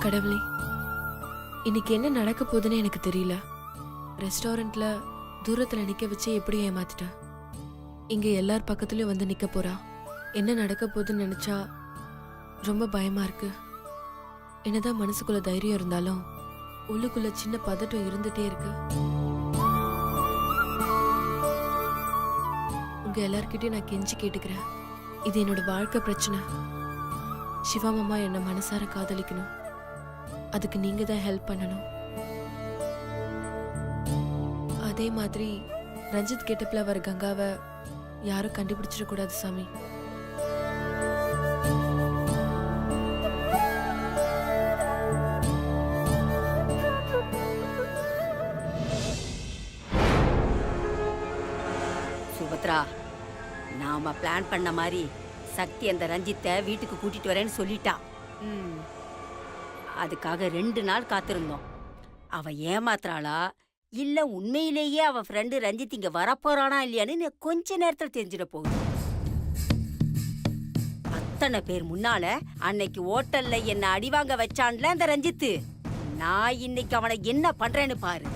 கடவுளே, இன்னைக்கு என்ன நடக்க போகுதுன்னு எனக்கு தெரியல. ரெஸ்டாரண்ட்ல தூரத்துல நிக்க வச்சு எப்படி ஏமாத்திட்டா. இங்க எல்லார் பக்கத்துலயும் வந்து நிக்க போறா. என்ன நடக்க போகுதுன்னு நினைச்சா ரொம்ப பயமா இருக்கு. என்னதான் மனசுக்குள்ள தைரியம் இருந்தாலும் உள்ளுக்குள்ள சின்ன பதட்டம் இருந்துட்டே இருக்கு. உங்க எல்லார்கிட்டயும் நான் கெஞ்சி கேட்டுக்கிறேன். இது என்னோட வாழ்க்கை பிரச்சனை. சிவா மாமா என்ன மனசார காதலிக்கணும். அதுக்கு நீங்க தான் ஹெல்ப் பண்ணணும். அதே மாதிரி ரஞ்சித் கெட்டப்ல வர கங்காவை யாரும் கண்டுபிடிச்சிட கூடாது சாமி. சுபத்ரா, நாம பிளான் பண்ண மாதிரி சக்தி அந்த ரஞ்சித்தை வீட்டுக்கு கூட்டிட்டு வரேன்னு சொல்லிட்டா. அதுக்காக 2 நாள் காத்திருந்தோம். அவ ஏமாத்துறாளா இல்ல உண்மையிலேயே அவ ஃப்ரெண்டு ரஞ்சித் இங்க வரப்போறானா இல்லையான்னு கொஞ்ச நேரத்துல தெரிஞ்சிட போகுது. அத்தனை பேர் முன்னால அன்னைக்கு ஹோட்டல்ல என்ன அடிவாங்க வச்சான்ல அந்த ரஞ்சித். நான் இன்னைக்கு அவனை என்ன பண்றேன்னு பாரு.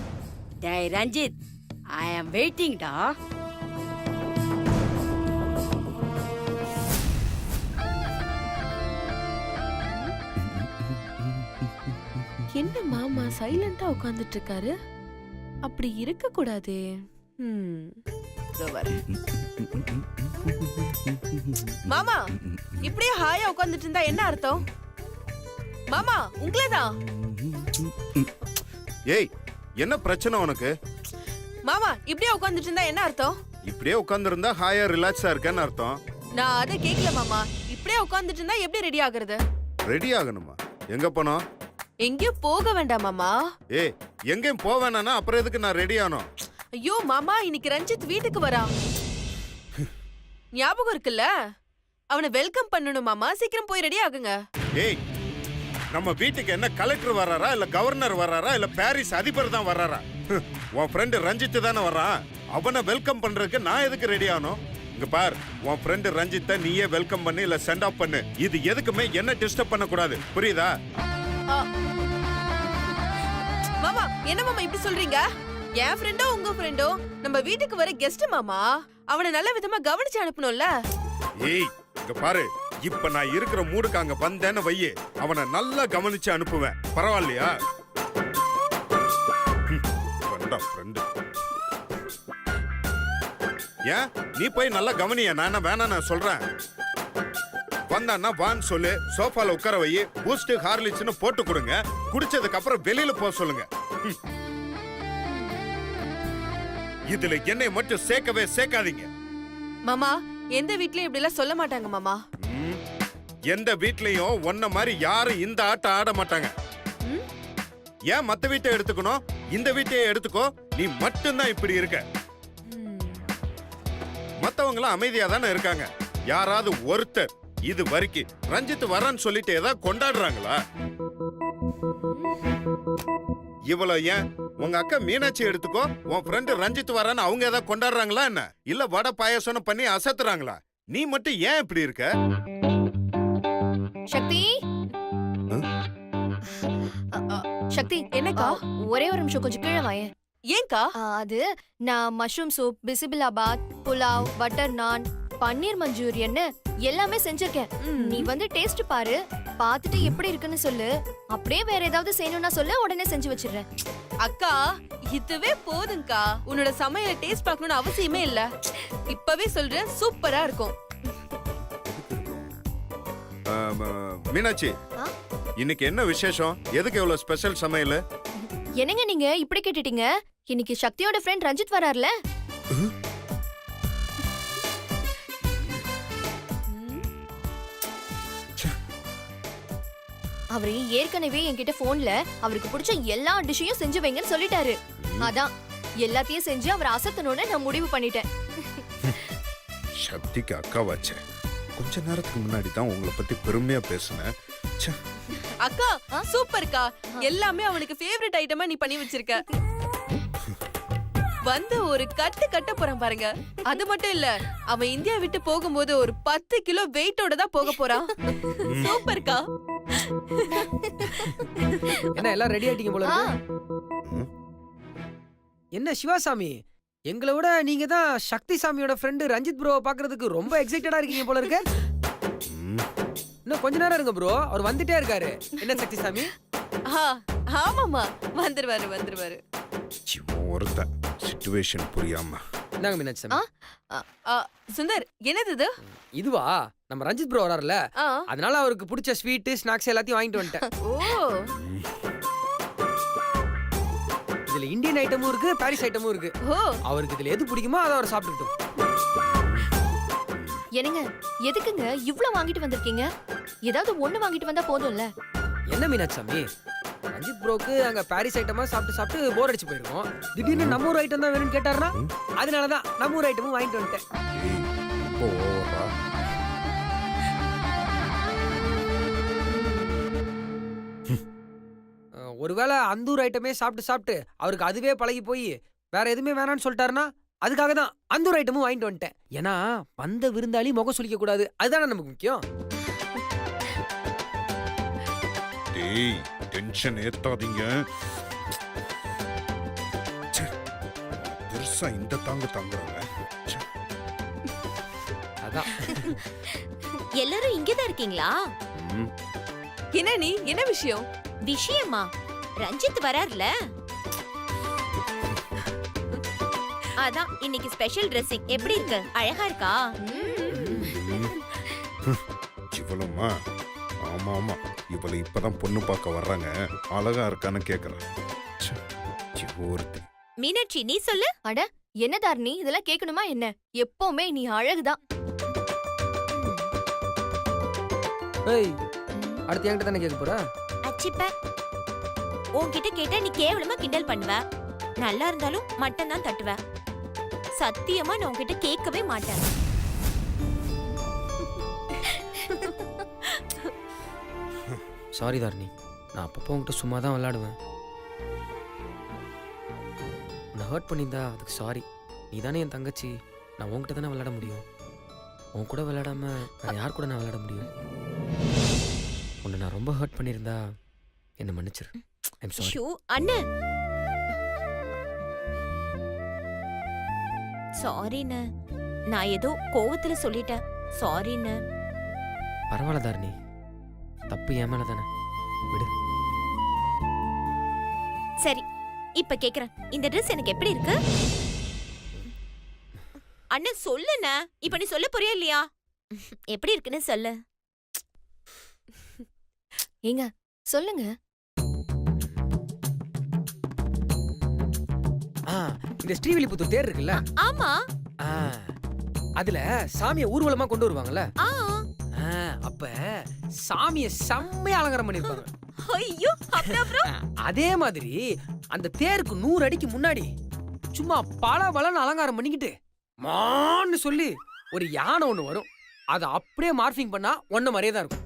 டேய் ரஞ்சித், ஐ ஆம் வெயிட்டிங் டா. என்ன மாமா சைலண்டா உட்கார்ந்துட்டு இருக்காரு? அப்படி இருக்க கூடாதே. மாமா இப்படியே ஹாயா உட்கார்ந்துட்டு இருந்தா என்ன அர்த்தம்? மாமா உங்களேதான். ஏய், என்ன பிரச்சனை உனக்கு? மாமா இப்படியே உட்கார்ந்துட்டு இருந்தா என்ன அர்த்தம்? இப்படியே உட்கார்ந்து இருந்தா ஹாயா ரிலாக்ஸா இருக்கேன்னு அர்த்தம். நான் அதை கேட்கல மாமா. இப்படியே உட்கார்ந்துட்டு இருந்தா எப்படி ரெடி ஆகுறது? ரெடி ஆகணுமா? எங்க போனோம்? எங்கேயும் போக வேண்டாம் மாமா. ஏய், எங்கேயும் போவேனா? அப்புறம் எதுக்கு நான் ரெடி ஆனோம்? ஐயோ மாமா, இன்னைக்கு ரஞ்சித் வீட்டுக்கு வரான். ஞாபகம் இருக்குல்ல? அவனை வெல்கம் பண்ணணும் மாமா. சீக்கிரம் போய் ரெடி ஆகுங்க. ஏய், நம்ம வீட்டுக்கு என்ன கலெக்டர் வராரா இல்ல கவர்னர் வராரா இல்ல பாரிஸ் அதிபர் தான் வராரா? உன் ஃப்ரெண்டு ரஞ்சித் தானே வரான். அவனை வெல்கம் பண்றதுக்கு நான் எதுக்கு ரெடி ஆனோம்? இங்க பார், உன் ஃப்ரெண்டு ரஞ்சித்தை நீயே வெல்கம் பண்ணு இல்ல சென்ட் ஆஃப் பண்ணு. இது எதுக்குமே என்ன டிஸ்டர்ப் பண்ண கூடாது, புரியுதா? மாமா என்ன மாமா இப்படி சொல்றீங்க? என் ஃப்ரெண்டோ உங்க ஃப்ரெண்டோ நம்ம வீட்டுக்கு வர கெஸ்ட் மாமா. அவனை நல்ல விதமா கவனிச்சு அனுப்பணும்ல. ஏய், இங்க பாரு, இப்ப நான் இருக்கிற மூடுக்கு அங்க வந்தேன்னு வையே, அவனை நல்லா கவனிச்சு அனுப்புவேன். பரவாயில்லையா? ஏன் நீ போய் நல்லா கவனிய, நான் என்ன வேணா நான் சொல்றேன். வந்தான்னா வான்னு சொல்லு, சோஃபால உட்கார வை, பூஸ்ட் ஹார்லிக்ஸ்னு போட்டு கொடுங்க. குடிச்சதுக்கு அப்புறம் வெளியில போக சொல்லுங்க. இதுல என்னை மட்டும் சேர்க்கவே சேர்க்காதீங்க. மாமா எந்த வீட்லயும் இப்படி எல்லாம் சொல்ல மாட்டாங்க மாமா. எந்த வீட்லயும் ஒன்ன மாதிரி யாரும் இந்த ஆட்டம் ஆட மாட்டாங்க. ஏன் மத்த வீட்டை எடுத்துக்கணும்? இந்த வீட்டையே எடுத்துக்கோ. நீ மட்டும்தான் இப்படி இருக்க. மத்தவங்களும் அமைதியா தானே இருக்காங்க. யாராவது ஒருத்தர் இது வரைக்கும் ரஞ்சித் வரன்னு சொல்லிட்டு ஏதாவது கொண்டாடுறாங்களா? இவ்வளவு ஏன் உங்க அக்கா மீனாட்சி எடுத்துக்கோ, உன் ஃப்ரெண்டு ரஞ்சித் வரன்னு அவங்க ஏதாவது கொண்டாடுறாங்களா என்ன? இல்ல வடை பாயாசம் பண்ணி அசத்துறாங்களா? நீ மட்டும் ஏன் இப்படி இருக்க? சக்தி, சக்தி என்னக்கா? ஒரே ஒரு நிமிஷம் கொஞ்சம் கீழே வாயேன். ஏன்க்கா? அது நான் mushroom soup, bisi bele bath, pulao, butter நான், பன்னீர் மஞ்சூரியன் எல்லாமே செஞ்சிருக்கேன். நீ வந்து டேஸ்ட் பாரு, பார்த்துட்டு எப்படி இருக்குன்னு சொல்லு. அப்படியே வேற ஏதாவது செய்யணும்னா சொல்லு, உடனே செஞ்சு வச்சிடுறேன். அக்கா இதுவே போதுங்கக்கா. உன்னோட சமையல டேஸ்ட் பார்க்கணும்னு அவசியமே இல்ல. இப்பவே சொல்றேன், சூப்பரா இருக்கும். மீனாட்சி, இன்னைக்கு என்ன விசேஷம்? எதுக்கு இவ்வளவு ஸ்பெஷல் சமையல்? என்னங்க நீங்க இப்படி கேட்டுட்டீங்க? இன்னைக்கு சக்தியோட ஃப்ரெண்ட் ரஞ்சித் வரார்ல. அவரு ஏற்கனவே என்கிட்ட போன்ல அவருக்கு பிடிச்ச எல்லா டிஷ்ஷையும் செஞ்சு வைங்கன்னு சொல்லிட்டாரு. அதான் எல்லாத்தையும் செஞ்சு அவர் அசத்தணும்னு நான் முடிவு பண்ணிட்டேன். சக்திக்கு அக்கா வச்சேன். கொஞ்ச நேரத்துக்கு முன்னாடி தான் உங்களை பத்தி பெருமையா பேசுனேன். அக்கா சூப்பர்க்கா. எல்லாமே அவனுக்கு ஃபேவரட் ஐட்டமா நீ பண்ணி வச்சிருக்க. வந்து ஒரு கட்ட போறான் பாருங்க. அது மட்டும் இல்ல, அவன் இந்தியா விட்டு போகும்போது ஒரு 10 கிலோ வெயிட்டோட தான் போக போறான். சூப்பர்க்கா. என்ன எல்லாம் ரெடி ஆயிட்டீங்க போல ஆ, இருக்கு. என்ன சிவாசாமி, எங்களை விட நீங்க தான் சக்தி சாமியோட ஃப்ரெண்டு ரஞ்சித் ப்ரோவை பாக்குறதுக்கு ரொம்ப எக்ஸைட்டடா இருக்கீங்க போல இருக்கு. ம். இன்னும் கொஞ்ச நேரம் இருங்க ப்ரோ, அவர் வந்துட்டே இருக்காரு. என்ன சக்தி சாமி? ஆமாமா, வந்துருவாரு. இவன் ஒருத்த சிச்சுவேஷன் புரியாம. என்னங்க மீனாட்சி சாமி? சுந்தர், என்னது இது? இதுவா, நம்ம ரஞ்சித் ப்ரோ வராருல, ஆ, அதனால அவருக்கு பிடிச்ச ஸ்வீட் ஸ்நாக்ஸ் எல்லாத்தையும் வாங்கிட்டு வந்துட்டேன். ஓ, இதுல இந்தியன் ஐட்டமும் இருக்கு, பாரிஸ் ஐட்டமும் இருக்கு. ஓ, அவருக்கு இதுல எது பிடிக்குமோ அதை அவர் சாப்பிட்டுட்டோம். என்னங்க எதுக்குங்க இவ்ளோ வாங்கிட்டு வந்திருக்கீங்க? ஏதாவது ஒண்ணு வாங்கிட்டு வந்தா போதும்ல. என்ன மீனாட்சி சாமி, ரஞ்சித் ப்ரோக்கு அங்க பாரிஸ் ஐட்டமா சாப்பிட்டு சாப்பிட்டு போர் அடிச்சு போயிருக்கோம். திடீர்னு நம்ம ஊர் ஐட்டம் தான் வேணும்னு கேட்டாருன்னா அதனாலதான் நம்ம ஊர் ஐட்டமும் வாங்கிட்டு வந்துட்டேன். ஏய், ரொம்ப ஓவரா. ஒருவேளை அந்த ஊர் ஐட்டமே சாப்பிட்டு சாப்பிட்டு அவருக்கு அதுவே பழகி போய் வேற எதுவுமே வேணாம்னு சொல்லிட்டாருன்னா அதுக்காக தான் அந்த ஒரு ஐட்டமும் வாங்கிட்டு வந்துட்டேன். ஏன்னா வந்த விருந்தாளி முகம் சுளிக்க கூடாது, அதுதானே நமக்கு முக்கியம். டேய், டென்ஷன் ஏத்தாதீங்க. ச்சே, பெருசா இந்த தாங்குறாங்க. ச்சே. அதான் எல்லாரும் இங்கதான் இருக்கீங்களா? ம். என்ன நீ என்ன விஷயம்? விஷயமா? ரஞ்சித் வரார்ல, அதான் இன்னைக்கு ஸ்பெஷல் ட்ரெஸ்ஸிங். எப்படி இருக்கு? அழகா இருக்கா? இவளுமா? ஆமா ஆமா, இவளை இப்பதான் பொண்ணு பார்க்க வர்றாங்க, அழகா இருக்கான்னு கேக்குறேன். ச்சே, ஒருத்தி. மீனாட்சி, நீ சொல்லு. அட என்ன தாரணி, இதெல்லாம் கேட்கணுமா என்ன? எப்பவுமே நீ அழகுதான். ஏய், அடுத்து என்கிட்ட தானே கேட்க போற? அச்சிப்ப, உன்கிட்ட கேட்டா நீ கேவலமா கிண்டல் பண்ணுவ. நல்லா இருந்தாலும் மட்டன் தான் தட்டுவ. சத்தியமா நான் உன்கிட்ட கேட்கவே மாட்டேன். சாரி தாரணி, நான் அப்பப்போ உன்கிட்ட சும்மா தான் விளையாடுவேன். உன்னை ஹர்ட் பண்ணியிருந்தா அதுக்கு சாரி. நீ தானே என் தங்கச்சி, நான் உன்கிட்ட தானே விளையாட முடியும். உன் கூட விளையாடாம வேற யார் கூட நான் விளையாட முடியும்? உன்னை நான் ரொம்ப ஹர்ட் பண்ணியிருந்தா என்ன மன்னிச்சிரு. I'm sorry. ஷூ அண்ணன், சாரிண்ண. நான் ஏதோ கோவத்துல சொல்லிட்டேன். சாரிண்ண. பரவாயில்ல தாரணி, தப்பு என் மேல தானே, விடு. சரி, இப்ப கேக்குறேன், இந்த ட்ரெஸ் எனக்கு எப்படி இருக்கு? அண்ணன் சொல்லுண்ண, இப்ப நீ சொல்ல போறியா இல்லையா? எப்படி இருக்குன்னு சொல்லு. ஏங்க சொல்லுங்க. இந்த ஸ்ரீவில்லிபுத்தூர் தேர் இருக்குல்ல, ஆமா. ஆ, அதுல சாமியை ஊர்வலமா கொண்டு வருவாங்கல்ல, ஆ, அப்ப சாமியை செம்மையா அலங்காரம் பண்ணிருப்பாங்க. ஐயோ, அப்புறம் அதே மாதிரி அந்த தேருக்கு 100 அடிக்கு முன்னாடி சும்மா பல அலங்காரம் பண்ணிக்கிட்டு மான்னு சொல்லி ஒரு யானை ஒண்ணு வரும். அதை அப்படியே மார்பிங் பண்ணா ஒன்ன மாதிரியே தான் இருக்கும்.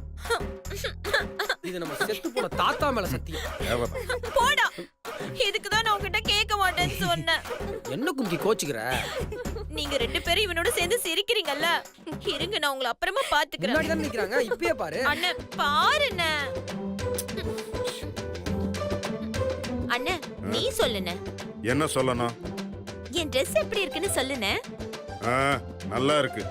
இது நம்ம செத்து போன தாத்தா மேல சத்தியம். தேவைதான். போடா. இதுக்குதான் நான் உன்கிட்ட கேட்க மாட்டேன்னு சொன்னேன். என்ன கும்கி கோச்சுக்கிற? நீங்க 2 பேரும் இவனோட சேர்ந்து சிரிக்கிறீங்கல்ல. இருங்க, நான் உங்களை அப்புறமா பாத்துக்கிறேன். முன்னாடி தான் நிக்கிறாங்க, இப்பயே பாரு. அண்ணன் பாருண்ண. அண்ணன், நீ சொல்லுண்ண. என்ன சொல்லணும்? என் ட்ரெஸ் எப்படி இருக்குன்னு சொல்லுண்ண. ஆ, நல்லா இருக்கு.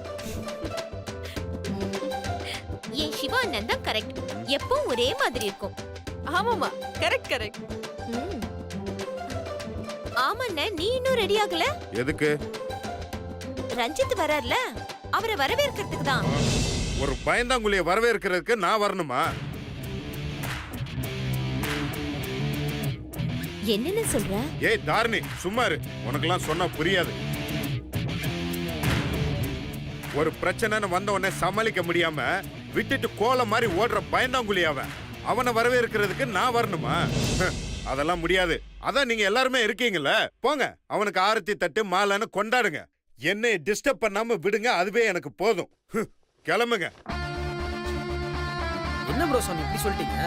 என் சிவா அண்ணன் தான் கரெக்ட். எப்பவும் ஒரே மாதிரி இருக்கும். ஆமாமா, கரெக்ட். ம், ஆமாண்ண, நீ இன்னும் ரெடி ஆகல? எதுக்கு? ரஞ்சித் வரார்ல, அவரை வரவேற்கிறதுக்கு தான். ஒரு பயந்தாங்குழிய வரவேற்கிறதுக்கு நான் வரணுமா? என்னன்னு சொல்ற? ஏய் தாரணி, சும்மா இரு. உனக்கெல்லாம் சொன்னா புரியாது. ஒரு பிரச்சனைன்னு வந்த உடனே சமாளிக்க முடியாம விட்டுட்டு கோல மாதிரி ஓடுற பயந்தாங்குழி அவன். அவனை வரவேற்கிறதுக்கு நான் வரணுமா? அதெல்லாம் முடியாது. அதான் நீங்க எல்லாருமே இருக்கீங்கல்ல, போங்க அவனுக்கு ஆரத்தி தட்டு மாலைன்னு கொண்டாடுங்க. என்னை டிஸ்டர்ப் பண்ணாம விடுங்க, அதுவே எனக்கு போதும். கிளம்புங்க. என்ன ப்ரோ சாமி இப்படி சொல்லிட்டீங்க?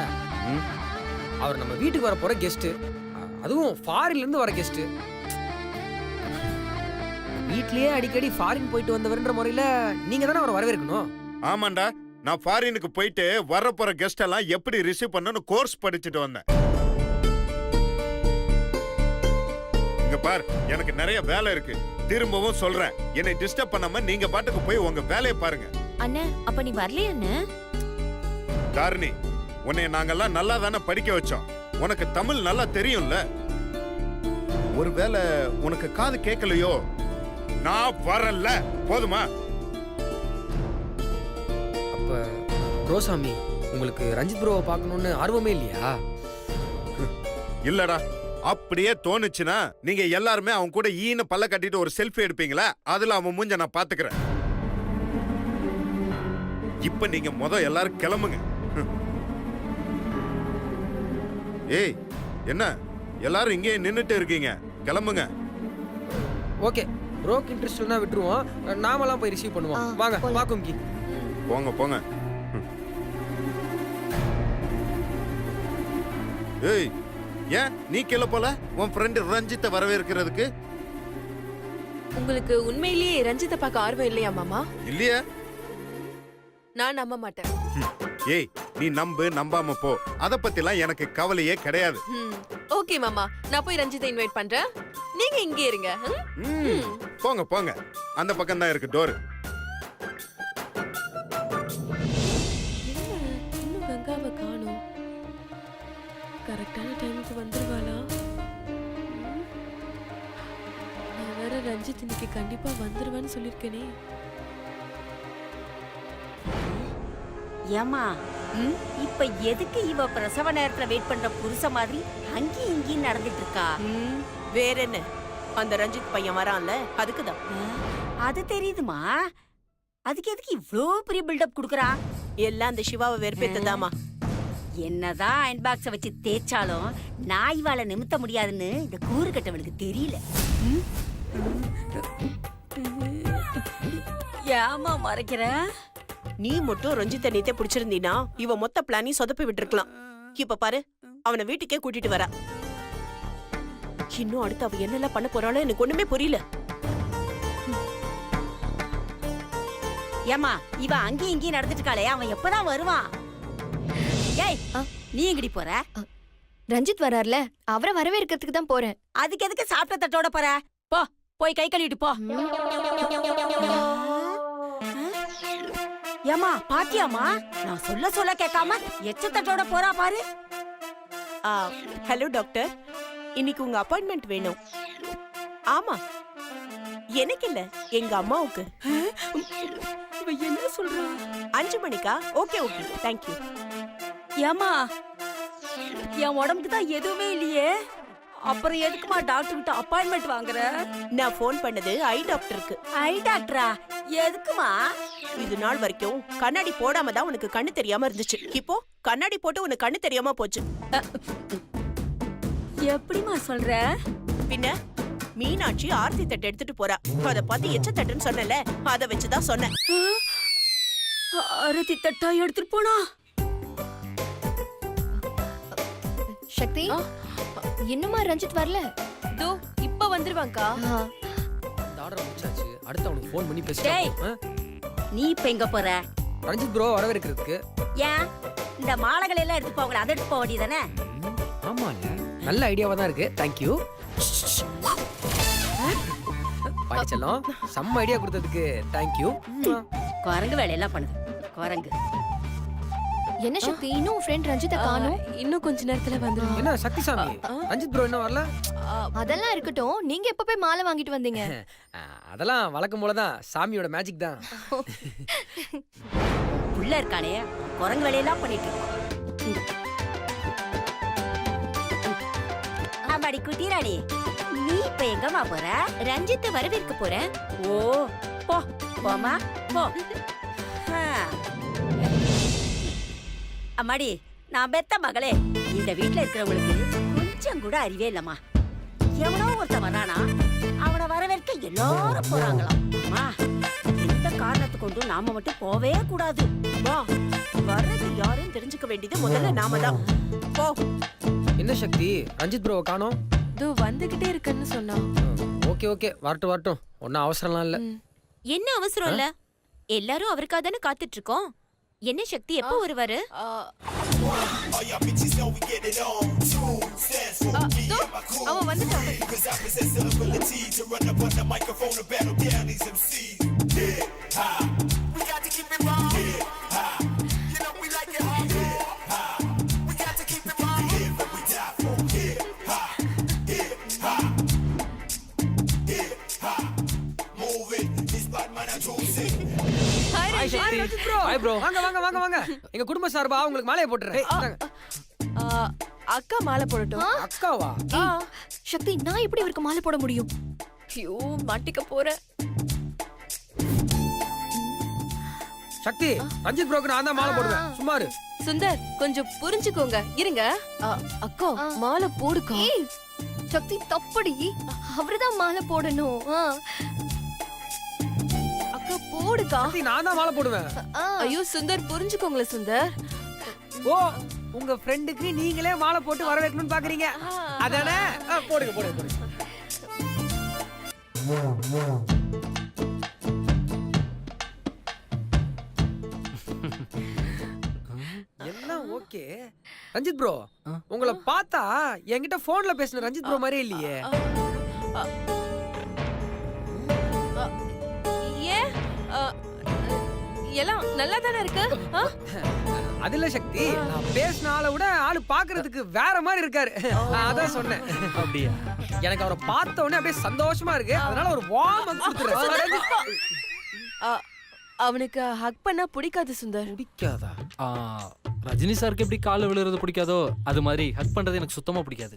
ம்? அவர் நம்ம வீட்டுக்கு வர போற கெஸ்ட், அதுவும் ஃபாரின்ல இருந்து வர கெஸ்ட். வீட்லயே அடிக்கடி ஃபாரின் போயிட்டு வந்தவர்ன்ற முறையில நீங்க தானே அவரை வரவேற்கணும். ஆமாண்டா, நான் ஃபாரினுக்கு போயிட்டு வரப்போற கெஸ்ட் எல்லாம் எப்படி ரிசீவ் பண்ணணும்னு கோர்ஸ் படிச்சுட்டு வந்தேன். இங்க பார், எனக்கு நிறைய வேலை இருக்கு. திரும்பவும் சொல்றேன், என்னை டிஸ்டர்ப் பண்ணாம நீங்க பாட்டுக்கு போய் உங்க வேலையை பாருங்க. அண்ணே அப்ப நீ வரலையா அண்ணே? தாரிணி, உன்னை நாங்கெல்லாம் நல்லா தானே படிக்க வச்சோம். உனக்கு தமிழ் நல்லா தெரியும்ல. ஒருவேளை உனக்கு காது கேட்கலையோ, நான் வரல, போதுமா? அப்ப ரோசாமி, உங்களுக்கு ரஞ்சித் ப்ரோவை பார்க்கணும்னு ஆர்வமே இல்லையா? இல்லடா, அப்படியே தோணுச்சுன்னா நீங்க எல்லாருமே அவன் கூட ஈன பல்ல கட்டிட்டு ஒரு செல்ஃபி எடுப்பீங்களா? அதுல அவன் மூஞ்ச நான் பாத்துக்கிறேன். இப்ப நீங்க எல்லாரும் கிளம்புங்க. ஏய், என்ன எல்லாரும் இங்கே நின்னுட்டு இருக்கீங்க? கிளம்புங்க. ஓகே, ப்ரோக்கு இன்ட்ரெஸ்ட்னா விட்டுருவோம். நாமெல்லாம் போய் ரிசீவ் பண்ணுவோம். வாங்க பாக்கும் கி. போங்க போங்க. ஏய், ஏன் நீ கீழே போல? உன் ஃப்ரெண்டு ரஞ்சித்தை வரவேற்கிறதுக்கு. உங்களுக்கு உண்மையிலேயே ரஞ்சித்தை பார்க்க ஆர்வம் இல்லையா மாமா? இல்லையா? நான் நம்ப மாட்டேன். ஏய், நீ நம்பாம போ. அத பத்திலாம் எனக்கு கவலையே கிடையாது. ஓகே மாமா, நான் போய் ரஞ்சித்தை இன்வைட் பண்றேன். நீங்க இங்கே இருங்க. போங்க போங்க, அந்த பக்கம் தான் இருக்கு டோர். இன்னும் கங்காவை காணோம். கரெக்டான டைமுக்கு வந்துருவாளா? நான் வேற ரஞ்சித் இன்னைக்கு கண்டிப்பா வந்துருவான்னு சொல்லிருக்கேனே. ஏமா இப்ப எதுக்கு இவ பிரசவ நேரத்துல வெயிட் பண்ற புருஷ மாதிரி அங்கேயும் இங்கேயும் நடந்துட்டு இருக்கா? வேற என்ன, அந்த ரஞ்சித் பையன் வரான்ல, அதுக்குதான். அது தெரியுதுமா. அதுக்கு எதுக்கு இவ்ளோ பெரிய பில்டப் குடுக்குறா? எல்லாம் அந்த சிவாவை வெறுப்பேத்ததாமா. என்னதான் அயன் பாக்ஸ வச்சு தேய்ச்சாலும் நான் இவாளை நிமித்த முடியாதுன்னு இந்த கூறு கட்டவளுக்கு தெரியல. ஏமா மறைக்கிற? நீ மட்டும் ரஞ்சித்தை நேத்தே பிடிச்சிருந்தீனா இவ மொத்த பிளானையும் சொதப்பி விட்டுருக்கலாம். இப்ப பாரு, அவனை வீட்டுக்கே கூட்டிட்டு வரா. இன்னும் அடுத்து அவ என்னெல்லாம் பண்ண போறாளோ எனக்கு ஒண்ணுமே புரியல. ஏமா இவ அங்கேயும் இங்கேயும் நடந்துட்டு இருக்காளே, அவன் எப்பதான் வருவான்? ஏய், நீ எங்கடி போற? ரஞ்சித் வரார்ல, அவரை வரவேற்கிறதுக்கு தான் போறேன். அதுக்கு எதுக்கு சாப்பிட்ட தட்டோட போற? போ, போய் கை கழுவிட்டு போ. ஏமா பாத்தியாமா, நான் சொல்ல கேட்காம எச்ச தட்டோட போறா பாரு. ஹலோ டாக்டர், இன்னைக்கு உங்க அப்பாயின்மெண்ட் வேணும். ஆமா, எனக்கு இல்ல, எங்க அம்மாவுக்கு. என்ன சொல்றா? 5 மணிக்கா? Okay okay, thank you. ஏமா என் உடம்புக்கு தான் எதுவுமே இல்லையே, அப்புறம் எதுக்குமா டாக்டர் கிட்ட அப்பாயின்மெண்ட் வாங்குற? நான் ஃபோன் பண்ணது ஐ டாக்டருக்கு. ஐ டாக்டரா? எதுக்குமா? இது நாள் வரைக்கும் கண்ணாடி போடாம தான் உனக்கு கண்ணு தெரியாம இருந்துச்சு. இப்போ கண்ணாடி போட்டு உனக்கு கண்ணு தெரியாம போச்சு. எப்படிமா சொல்ற? பின்ன மீனாட்சி ஆர்த்தி தட்டு எடுத்துட்டு போறா. அத பார்த்து எச்ச தட்டுன்னு சொன்னல, அத வச்சுதான் சொன்னேன். ஆரத்தி தட்டா எடுத்துட்டு போனா? சக்தி, இன்னுமா ரஞ்சித் வரல? தோ இப்ப வந்துருவாங்கா. இந்த ஆர்டர் முடிச்சாச்சு. அடுத்து அவனுக்கு ஃபோன் பண்ணி டேய், பேசுறேன். நீ இப்ப எங்க போற? ரஞ்சித் ப்ரோ வரவேற்கிறதுக்கு. ஏன் இந்த மாலைகள் எல்லாம் எடுத்து போகல, அதை எடுத்து போக வேண்டியதானே? ஆமா இல்ல, நல்ல ஐடியாவா தான் இருக்கு. தேங்க்யூ. பாடிச்சலாம், செம்ம ஐடியா கொடுத்ததுக்கு தேங்க்யூ. குரங்கு வேலையெல்லாம் பண்ணுது குரங்கு. என்ன சக்தி, இன்னும் ஃப்ரெண்ட் ரஞ்சித்தை காணோம்? இன்னும் கொஞ்ச நேரத்துல வந்துருவாங்க. என்ன சக்திசாமி, ரஞ்சித் ப்ரோ இன்னும் வரல? அதெல்லாம் இருக்கட்டும், நீங்க எப்ப போய் மாலை வாங்கிட்டு வந்தீங்க? அதெல்லாம் வழக்கம் போலதான், சாமியோட மேஜிக் தான். புள்ள இருக்கானே, குரங்கு வேலையெல்லாம் பண்ணிட்டு இருக்கான். ஆமாடி குட்டிராணி, நீ இப்ப எங்கம்மா போற? ரஞ்சித்தை வரவேற்க போறேன். ஓ, போ போமா போ. அம்மாடி, நான் பெத்த மகளே, இந்த வீட்டுல இருக்கிறவங்களுக்கு கொஞ்சம் கூட அறிவே இல்லம்மா. எவனோ ஒருத்தன் வரானா, அவனை வரவேற்க எல்லாரும் போறாங்களாம். அம்மா, எந்த காரணத்தை கொண்டும் நாம மட்டும் போவே கூடாது. வா, வர்றது யாருன்னு தெரிஞ்சுக்க வேண்டியது முதல்ல நாம தான். போ. என்ன சக்தி, ரஞ்சித் ப்ரோவை காணோம்? தோ வந்துகிட்டே இருக்கேன்னு சொன்னா. ஓகே ஓகே, வரட்டும். ஒன்னும் அவசரம்லாம் இல்ல. என்ன அவசரம் இல்ல, எல்லாரும் அவருக்காக தானே காத்துட்டு இருக்கோம். என்ன சக்தி எப்போ வருவாரு? ஆ, தோ, அவன் வந்துட்டான். ஹாய் சக்தி. Hi bro. வாங்க வாங்க வாங்க வாங்க. எங்க குடும்ப சார்பா உங்களுக்கு மாலையை போட்டுறேன். ஆ, அக்கா மாலை போடட்டும். அக்காவா? ஏய், சக்தி நான் எப்படி இவருக்கு மாலை போட முடியும்? ஐயோ மாட்டிக்க போறேன். சக்தி, ரஞ்சித் ப்ரோக்கு நான் தான் மாலை போடுவேன். சும்மா இரு. சுந்தர் கொஞ்சம் புரிஞ்சுக்கோங்க. இருங்க. அக்கா மாலை போடுக்கா. ஏய், சக்தி தப்படி. அவர்தான் மாலை போடணும். அக்கா போடுக்கா. சக்தி, நான் தான் மாலை போடுவேன். ஐயோ சுந்தர் புரிஞ்சுக்கோங்களேன் சுந்தர். ஓ, உங்க ஃப்ரெண்டுக்கு நீங்களே மாலை போட்டு வரவேற்கணும்னு பாக்குறீங்க அதானே? போடுங்க போடுங்க போடுங்க. எல்லாம் ஓகே. ரஞ்சித் ப்ரோ, உங்களை பார்த்தா என்கிட்ட போன்ல பேசின ரஞ்சித் ப்ரோ மாதிரியே இல்லையே. ஏன் எல்லாம் நல்லா தானே இருக்கு? அது இல்ல சக்தி, நான் பேசின ஆளை விட ஆளு பாக்குறதுக்கு வேற மாதிரி இருக்காரு. நான் அதான் சொன்னேன். அப்படியா? எனக்கு அவரை பார்த்த உடனே அப்படியே சந்தோஷமா இருக்கு. அதனால ஒரு வார்ம் கொடுத்துறேன். அவனுக்கு ஹக் பண்ணா பிடிக்காது சுந்தர். பிடிக்காதா? ரஜினி சாருக்கு எப்படி கால விழுறது பிடிக்காதோ அது மாதிரி ஹக் பண்றது எனக்கு சுத்தமா பிடிக்காது.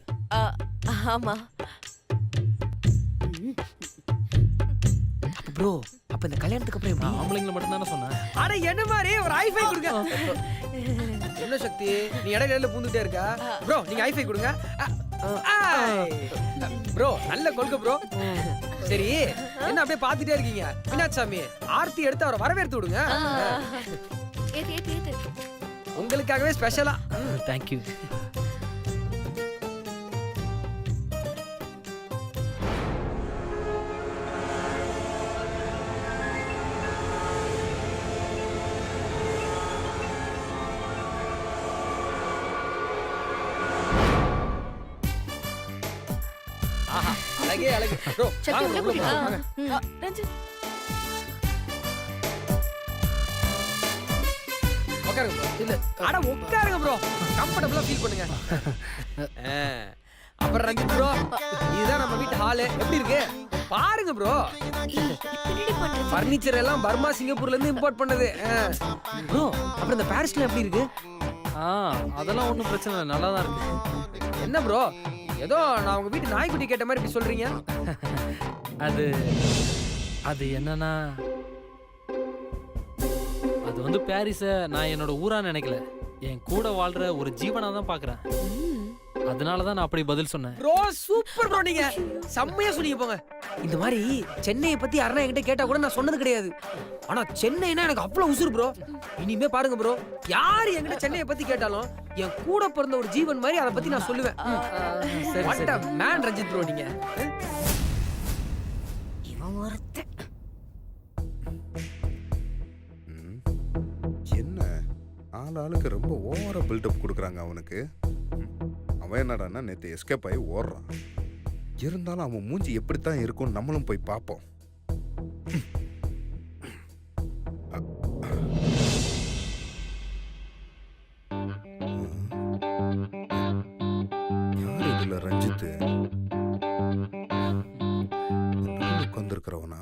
ஆமா. ப்ரோ, அப்ப இந்த கல்யாணத்துக்கு அப்புறம் எப்படி? ஆம்பளைங்களை மட்டும் தானே சொன்னேன். அட என்ன மாதிரி ஒரு ஐஃபை கொடுங்க. என்ன சக்தி, நீ இடையில பூந்துட்டே இருக்க? ப்ரோ, நீங்க ஐஃபை கொடுங்க. ப்ரோ, நல்ல கொள்கை ப்ரோ. சரி, என்ன அப்படியே பாத்துட்டே இருக்கீங்க? மீனாட்சாமி, ஆர்த்தி எடுத்து அவரை வரவேற்று விடுங்க. ஏத்து ஏத்து ஏத்து. உங்களுக்காகவே ஸ்பெஷலா. தேங்க்யூ. ஆஹா, அழகே அழகு. ப்ரோ, சக்தி வாங்க உள்ள bro, உள்ள கூட்டிட்டு வாங்க. வா. ரஞ்சித் உட்காருங்க bro. இல்ல, அட உட்காருங்க ப்ரோ. கம்ஃபர்ட்டபிளா ஃபீல் பண்ணுங்க. அப்புறம் ரஞ்சித் ப்ரோ, இதுதான் நம்ம வீட்டு ஹால். எப்படி இருக்கு பாருங்க ப்ரோ. பின்னாடி பண்றது. ஃபர்னிச்சர் எல்லாம் பர்மா சிங்கப்பூர்ல இருந்து இம்போர்ட் பண்ணது. ப்ரோ, அப்புறம் இந்த பாரிஸ்ல எப்படி இருக்கு? அதெல்லாம் ஒன்றும் பிரச்சனை இல்லை, நல்லா தான் இருக்கு. என்ன ப்ரோ, ஏதோ நான் உங்க வீட்டு நாய்க்குட்டி கேட்ட மாதிரி இப்படி சொல்றீங்க? அது அது என்னன்னா, அது வந்து பாரிஸை நான் என்னோட ஊரா நினைக்கல, என் கூட வாழ்ற ஒரு ஜீவனா தான் பாக்குறேன். அதனால தான் நான் அப்படி பதில் சொன்னேன். ப்ரோ, சூப்பர் ப்ரோ, நீங்க செம்மையா சொன்னீங்க போங்க. இந்த மாதிரி சென்னையை பத்தி யாரா என்கிட்ட கேட்டா கூட நான் சொன்னது கிடையாது. ஆனா சென்னைனா எனக்கு அவ்வளவு உசுறு ப்ரோ. இனிமே பாருங்க ப்ரோ, யாரு என்கிட்ட சென்னையை பத்தி கேட்டாலும் என் கூட பிறந்த ஒரு ஜீவன் மாதிரி அதை பத்தி நான் சொல்லுவேன். சரி, What a man, Ranjith bro நீங்க. இவன் ஒருத்தன். என்ன ஆளுக்கு ரொம்ப ஓவரா பில்டப் கொடுக்குறாங்க அவனுக்கு. அவன் என்னடான்னா நேற்று எஸ்கேப் ஆகி ஓடுறான். இருந்தாலும் அவன் மூஞ்சி எப்படித்தான் இருக்கும், நம்மளும் போய் பார்ப்போம். யார் இதுல ரஞ்சித் உட்கார்ந்துருக்கிறவனா?